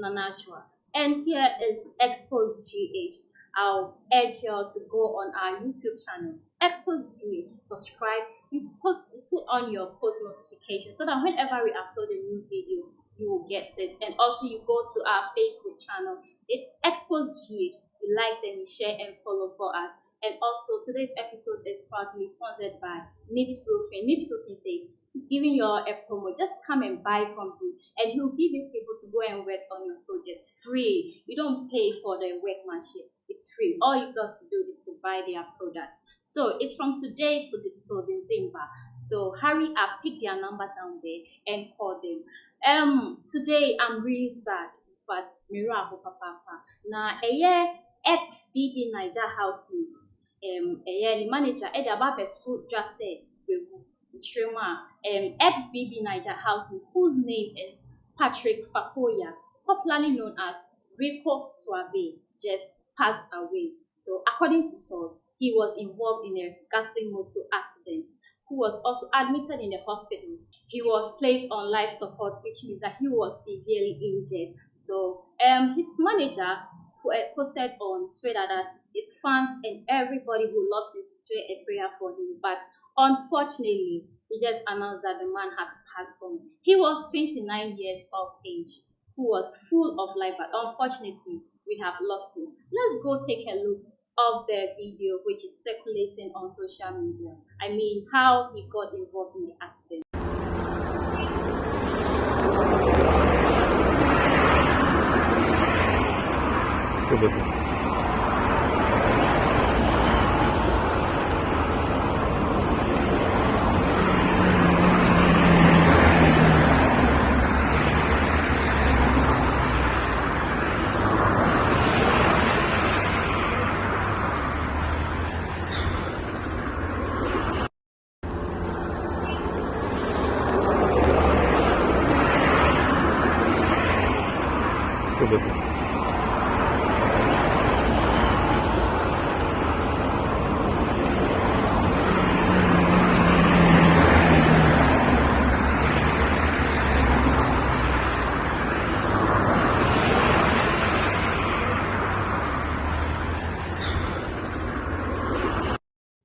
Nanaja, and here is Xposed GH. I'll urge you all to go on our YouTube channel, Xposed GH, subscribe, you put on your post notification so that whenever we upload a new video, you will get it. And also you go to our Facebook channel, it's Xposed GH. You like them, you share and follow for us. And also today's episode is proudly sponsored by Neat Roofing. Neat Roofing says, giving you a promo, just come and buy from him and he'll give you people to go and work on your projects free. You don't pay for the workmanship, it's free. All you got to do is to buy their products. So it's from today to December. So hurry up, pick their number down there and call them. Today I'm really sad, but Miracle Papa. Now BBNaija housemates. The manager just said BBNaija housemate whose name is Patrick Fakoya, popularly known as Rico Swavey, just passed away. So according to source, he was involved in a ghastly motor accident, who was also admitted in the hospital. He was placed on life support, which means that he was severely injured. So his manager posted on Twitter that his fans and everybody who loves him to say a prayer for him. But unfortunately, he just announced that the man has passed on. He was 29 years of age, who was full of life, but unfortunately, we have lost him. Let's go take a look of the video which is circulating on social media. I mean, how he got involved in the accident.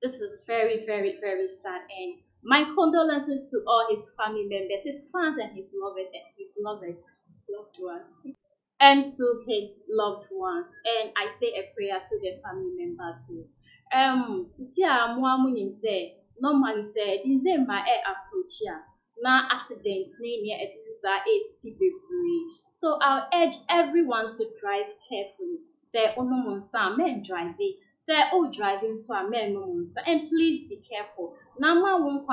This is very, very, very sad, and my condolences to all his family members, his fans, and his loved ones, and to his loved ones. And I say a prayer to the family member too. Normally say December approach na accidents near so I'll urge everyone to drive carefully. Say men driving. Say driving so and please be careful. Nama won't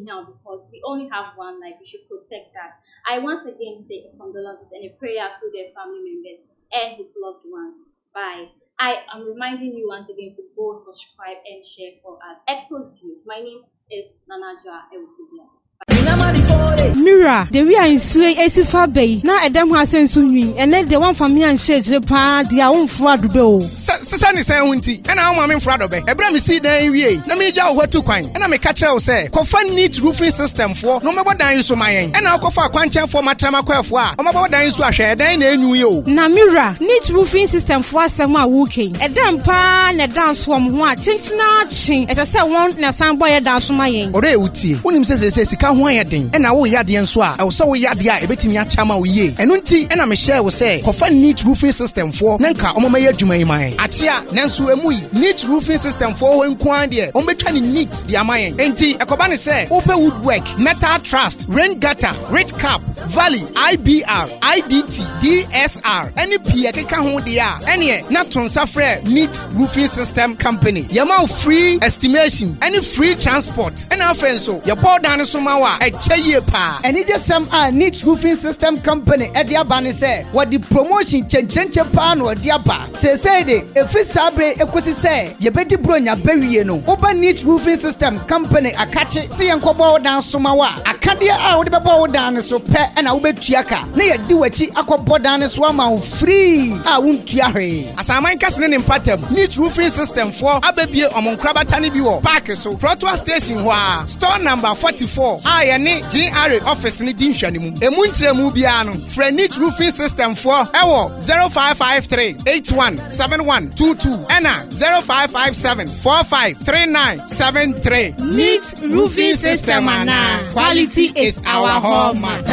now because we only have one life. We should protect that. I once again say a condolences and a prayer to their family members and his loved ones. Bye. I am reminding you once again to go subscribe and share for us. Xposed. My name is Nanaja. Mira, the way I sway Esifa Bay, now a damn has sent Sunny, and then the one from me and shades the pa, their own fraud bill. Sunny Santi, and I'm in fraud of it. Abraham see the area. Let me jaw what to coin, and I'm a catcher say, Cọnfírm neat roofing system for no matter what so my end, and I'll call for a quantum for my Tamaquafwa, or my dying so I share, then you. Now, Mira, neat roofing system for some walking, a damn pan, a dance from what, chinching, as I said, one, and a soundboy dance from my end. Or Uti, Unim says, he can't wire thing, and I will yard the answer. I was so yadia, a bit in your chama ye, and Unti, and I'm a share will say, Cọnfírm neat roofing system for Nanka, Omaya Jumai, Atia, Nansu Emui, neat roofing system for when Quandia, Ometani neat, the Amayan, Enti, a Kobani say, open woodwork, metal trust, rain gutter, red cap, valley, IBR, IDT, DSR, any Piaka hold the any not transfer neat roofing system company. Yamau free estimation, any free transport, and our friends so your poor down Sumawa, a chaye pa, and it just some neat roofing system company at the Abani say, what the promotion chenche pan or diapa. Say if we sabre equisi say, ye beti bronya berry open neat roofing system company a catch it, see and kobo down Sumawa, a candia out the bow down so pet and I'll bet Tiaka. Nay do a chi aqua down swama free. I won't tiare. As I might casting in pattern, neat roofing system for Ababia among Krabatani Bio, Parker so Proto Station store number 44. I and GRA Emre office ni di nhwanimu. Emu nkyeremu bia no, frɛ Neat Roofing System for ɛwɔ 0553 817122 ɛna 0557 453973. Neat Roofing System, quality is our hallmark.